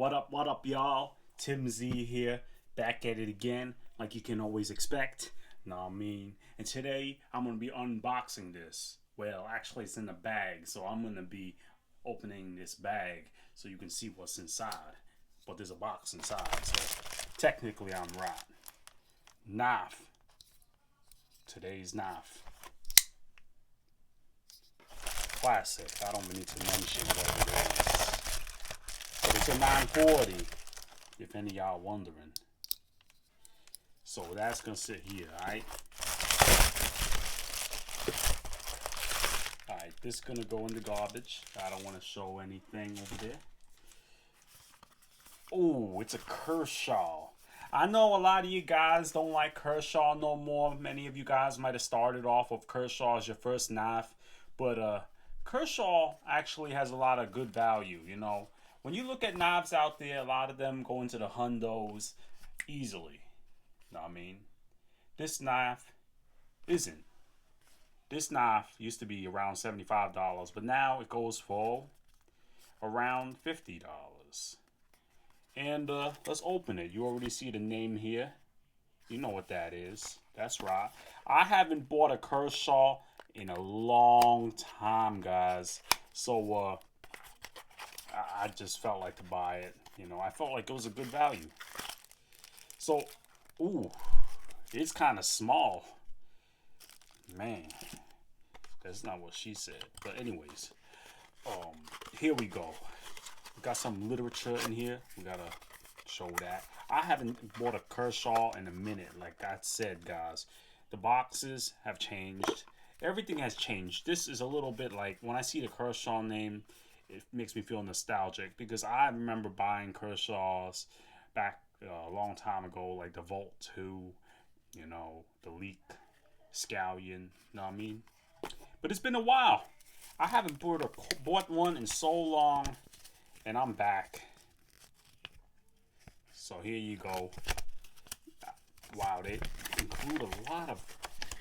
What up, y'all? Tim Z here, back at it again, like you can always expect. Know what I mean? And today, I'm going to be unboxing this. Well, actually, it's in a bag, so I'm going to be opening this bag so you can see what's inside. But there's a box inside, so technically I'm right. Knife. Today's knife. Classic. I don't need to mention what it is. But it's a 940, if any of y'all wondering. So that's going to sit here, alright? Alright, this is going to go in the garbage. I don't want to show anything over there. Oh, it's a Kershaw. I know a lot of you guys don't like Kershaw no more. Many of you guys might have started off with Kershaw as your first knife. But Kershaw actually has a lot of good value, you know. When you look at knives out there, a lot of them go into the hundos easily. You know what I mean? This knife isn't. This knife used to be around $75, but now it goes for around $50. And let's open it. You already see the name here. You know what that is. That's right. I haven't bought a Kershaw in a long time, guys. So I just felt like to buy it. You know, I felt like it was a good value. So, ooh, it's kind of small. Man, that's not what she said. But anyways, here we go. We got some literature in here. We gotta show that. I haven't bought a Kershaw in a minute. Like I said, guys, the boxes have changed. Everything has changed. This is a little bit like when I see the Kershaw name, it makes me feel nostalgic because I remember buying Kershaws back a long time ago, like the Volt 2, you know, the Leak Scallion, you know what I mean? But it's been a while. I haven't bought one in so long, and I'm back. So here you go. Wow, they include a lot of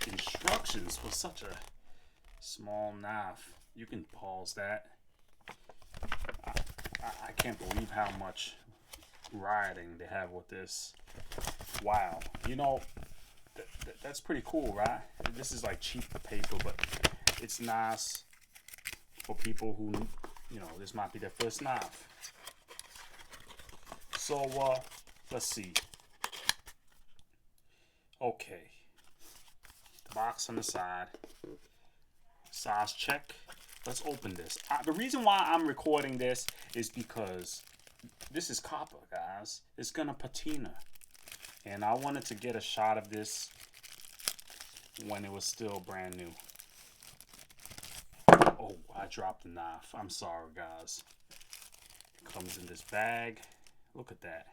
instructions for such a small knife. You can pause that. I can't believe how much writing they have with this. Wow. You know, that's pretty cool, right? This is like cheap paper, but it's nice for people who, you know, this might be their first knife. So, let's see. Okay. The box on the side. Size check. Let's open this. The reason why I'm recording this is because this is copper, guys. It's gonna patina. And I wanted to get a shot of this when it was still brand new. Oh, I dropped the knife. I'm sorry, guys. It comes in this bag. Look at that.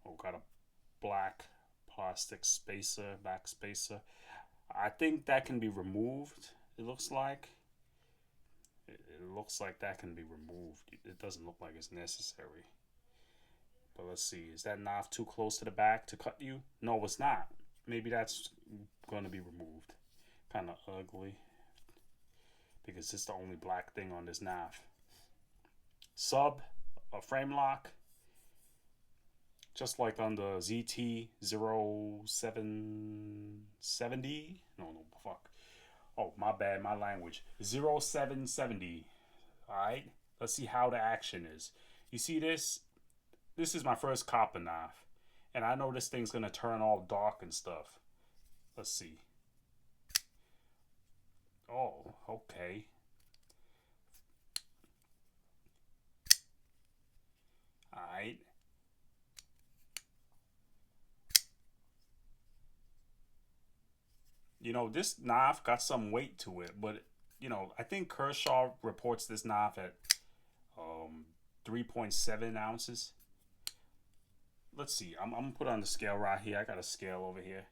Oh, got a black plastic spacer, back spacer. I think that can be removed, it looks like. It looks like that can be removed. It doesn't look like it's necessary. But let's see. Is that knife too close to the back to cut you? No, it's not. Maybe that's going to be removed. Kind of ugly. Because it's the only black thing on this knife. Sub, a frame lock. Just like on the ZT-0770. No, fuck. Oh, my bad, my language. 0770. Alright? Let's see how the action is. You see this? This is my first copper knife. And I know this thing's going to turn all dark and stuff. Let's see. Oh, okay. Alright. You know, this knife got some weight to it, but, you know, I think Kershaw reports this knife at 3.7 ounces. Let's see. I'm going to put it on the scale right here. I got a scale over here.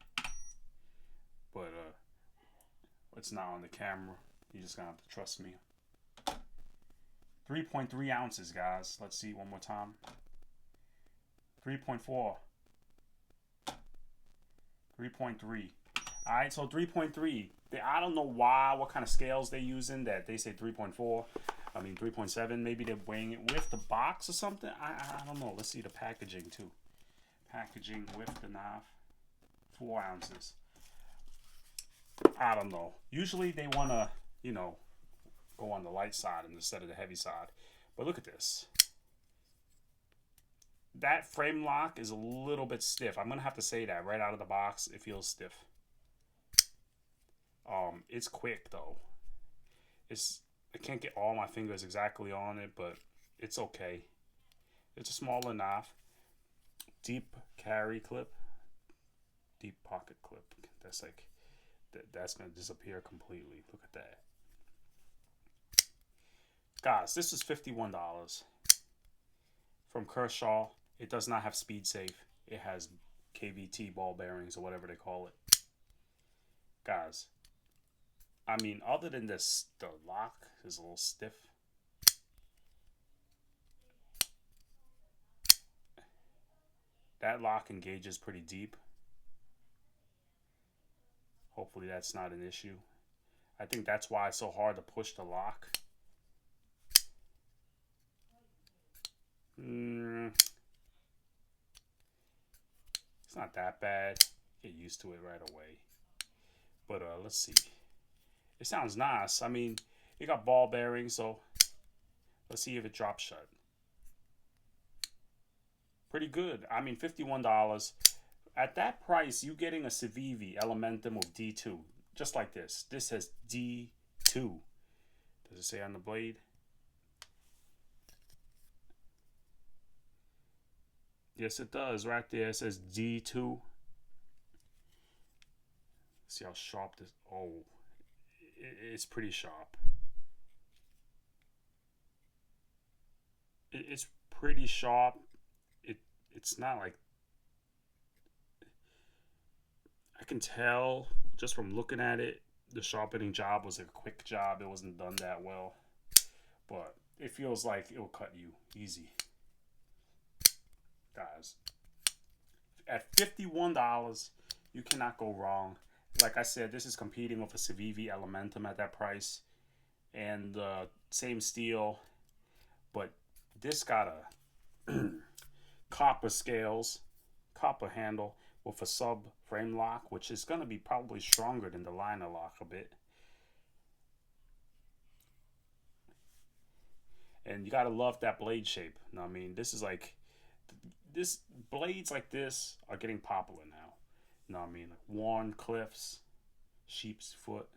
But it's not on the camera. You're just going to have to trust me. 3.3 ounces, guys. Let's see one more time. 3.4. 3.3. Alright, so 3.3. I don't know why, what kind of scales they're using that they say 3.4. I mean 3.7. Maybe they're weighing it with the box or something. I don't know. Let's see the packaging too. Packaging with the knife. 4 ounces. I don't know. Usually they want to, go on the light side instead of the heavy side. But look at this. That frame lock is a little bit stiff. I'm going to have to say that right out of the box. It feels stiff. It's quick though. I can't get all my fingers exactly on it, but it's okay. It's a smaller knife. Deep carry clip. Deep pocket clip. That's going to disappear completely. Look at that. Guys, this is $51 from Kershaw. It does not have speed safe. It has KVT ball bearings or whatever they call it. Guys, I mean, other than this, the lock is a little stiff. That lock engages pretty deep. Hopefully that's not an issue. I think that's why it's so hard to push the lock. It's not that bad. Get used to it right away. But let's see. It sounds nice. I mean, it got ball bearings, so let's see if it drops shut. Pretty good. I mean, $51. At that price, you getting a Civivi Elementum with D2. Just like this. This has D2. Does it say on the blade? Yes, it does. Right there, it says D2. See how sharp this... Oh, it's pretty sharp. It's pretty sharp. It's not like... I can tell just from looking at it, the sharpening job was a quick job. It wasn't done that well. But it feels like it will cut you easy. Guys, at $51, you cannot go wrong. Like I said, this is competing with a Civivi Elementum at that price. And same steel. But this got a copper scales, copper handle with a sub frame lock, which is going to be probably stronger than the liner lock a bit. And you got to love that blade shape. I mean, this is like... blades like this are getting popular now. You know what I mean? Like worn cliffs, sheep's foot,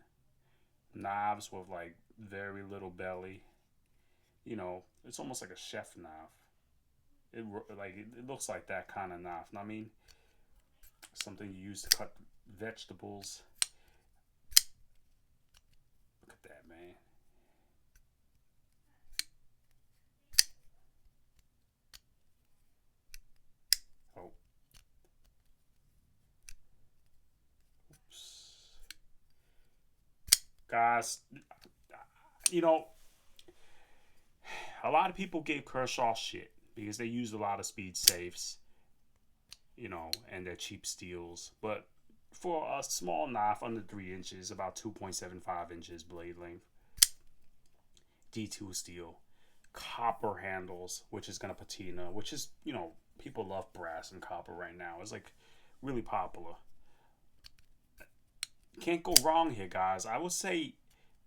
knives with like very little belly. It's almost like a chef knife. It looks like that kind of knife. You know what I mean? Something you use to cut vegetables. Look at that, man. Oh. Oops. Guys, a lot of people gave Kershaw shit because they used a lot of speed safes, and they're cheap steels. But for a small knife under 3 inches, about 2.75 inches blade length, D2 steel, copper handles, which is going to patina, which is, people love brass and copper right now. It's like really popular. Can't go wrong here, guys. I would say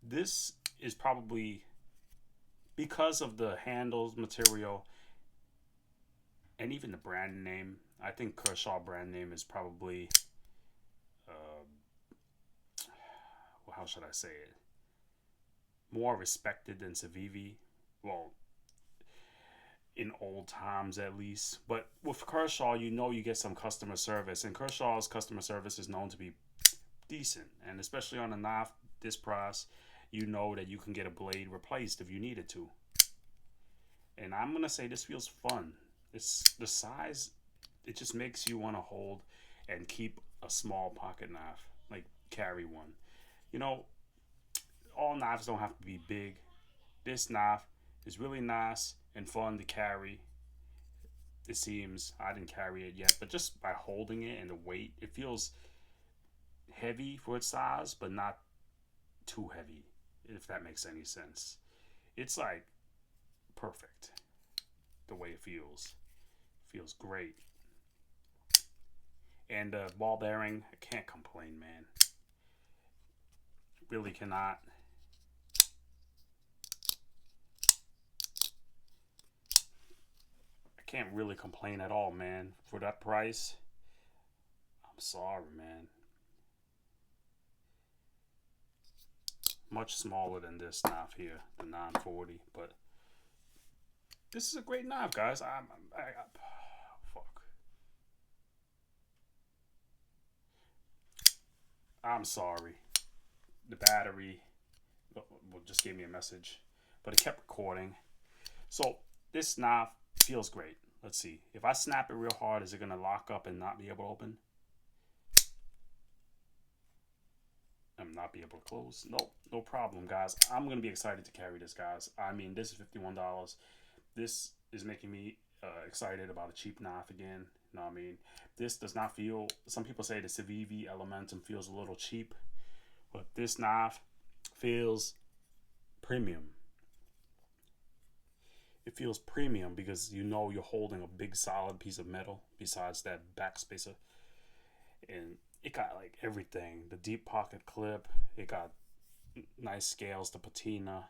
this is probably, because of the handles material and even the brand name, I think Kershaw brand name is probably, how should I say it? More respected than Civivi. Well, in old times at least. But with Kershaw, you get some customer service. And Kershaw's customer service is known to be decent. And especially on a knife this price, you know that you can get a blade replaced if you needed to. And I'm going to say this feels fun. It's the size, it just makes you want to hold and keep a small pocket knife, like carry one. All knives don't have to be big. This knife is really nice and fun to carry. It seems, I didn't carry it yet, but just by holding it and the weight, it feels heavy for its size, but not too heavy, if that makes any sense. It's like perfect the way it feels. Feels great. And ball bearing, I can't complain, man. Really cannot. I can't really complain at all, man. For that price, I'm sorry, man. Much smaller than this knife here, the 940, but this is a great knife, guys. Fuck. I'm sorry. The battery just gave me a message, but it kept recording. So this knife feels great. Let's see. If I snap it real hard, is it going to lock up and not be able to open? And not be able to close? Nope, no problem, guys. I'm going to be excited to carry this, guys. I mean, this is $51. This is making me excited about a cheap knife again. You know what I mean? This does not feel, some people say the Civivi Elementum feels a little cheap, but this knife feels premium. It feels premium because you know you're holding a big solid piece of metal besides that backspacer. And it got like everything. The deep pocket clip. It got nice scales, the patina.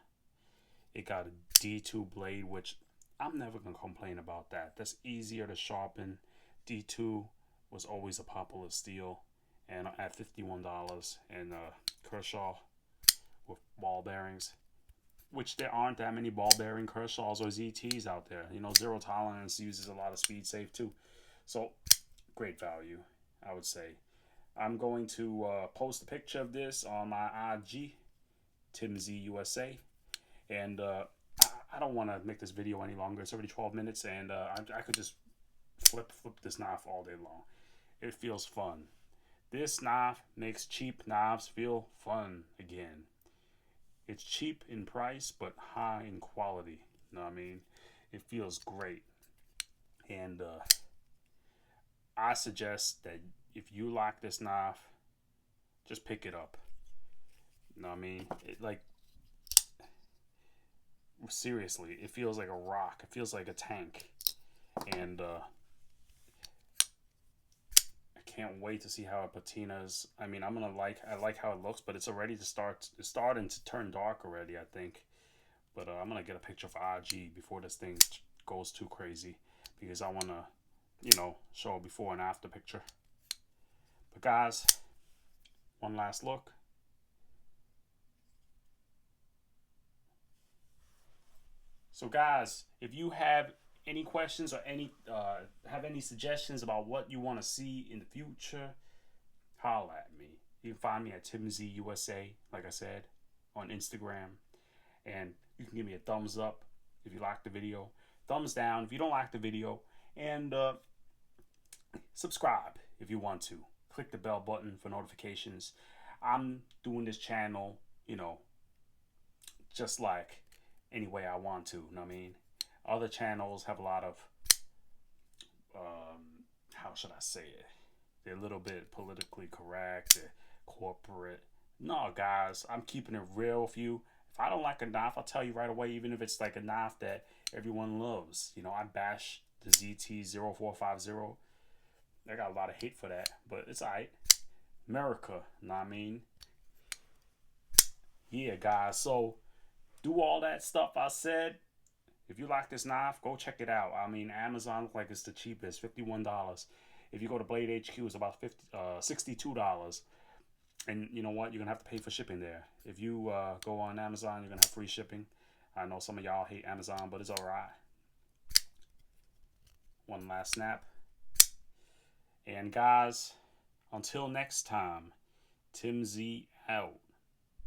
It got a D2 blade, which I'm never going to complain about that. That's easier to sharpen. D2 was always a popular steel. And at $51, and Kershaw with ball bearings, which there aren't that many ball bearing Kershaws or ZTs out there. You know, Zero Tolerance uses a lot of speed safe too. So, great value, I would say. I'm going to post a picture of this on my IG, TimZUSA. And I don't want to make this video any longer. It's already 12 minutes, and I could just flip this knife all day long. It feels fun. This knife makes cheap knives feel fun again. It's cheap in price, but high in quality. You know what I mean? It feels great. And I suggest that if you like this knife, just pick it up. You know what I mean? Seriously, it feels like a rock. It feels like a tank. And I can't wait to see how it patinas. I mean, I like how it looks, but it's already it's starting to turn dark already, I think. But I'm gonna get a picture for IG before this thing goes too crazy, because I wanna, you know, show a before and after picture. But guys, one last look. So guys, if you have any questions or have any suggestions about what you want to see in the future, holla at me. You can find me at TimZUSA, like I said, on Instagram. And you can give me a thumbs up if you like the video. Thumbs down if you don't like the video. And subscribe if you want to. Click the bell button for notifications. I'm doing this channel, you know, just like any way I want to. You know what I mean? Other channels have a lot of, how should I say it? They're a little bit politically correct. They're corporate. No, guys, I'm keeping it real with you. If I don't like a knife, I'll tell you right away, even if it's like a knife that everyone loves. You know, I bash the ZT0450. I got a lot of hate for that, but it's alright. America, you know what I mean? Yeah, guys, so do all that stuff I said. If you like this knife, go check it out. I mean, Amazon looks like it's the cheapest, $51. If you go to Blade HQ, it's about $62. And you know what? You're going to have to pay for shipping there. If you go on Amazon, you're going to have free shipping. I know some of y'all hate Amazon, but it's alright. One last snap. And guys, until next time, Tim Z out.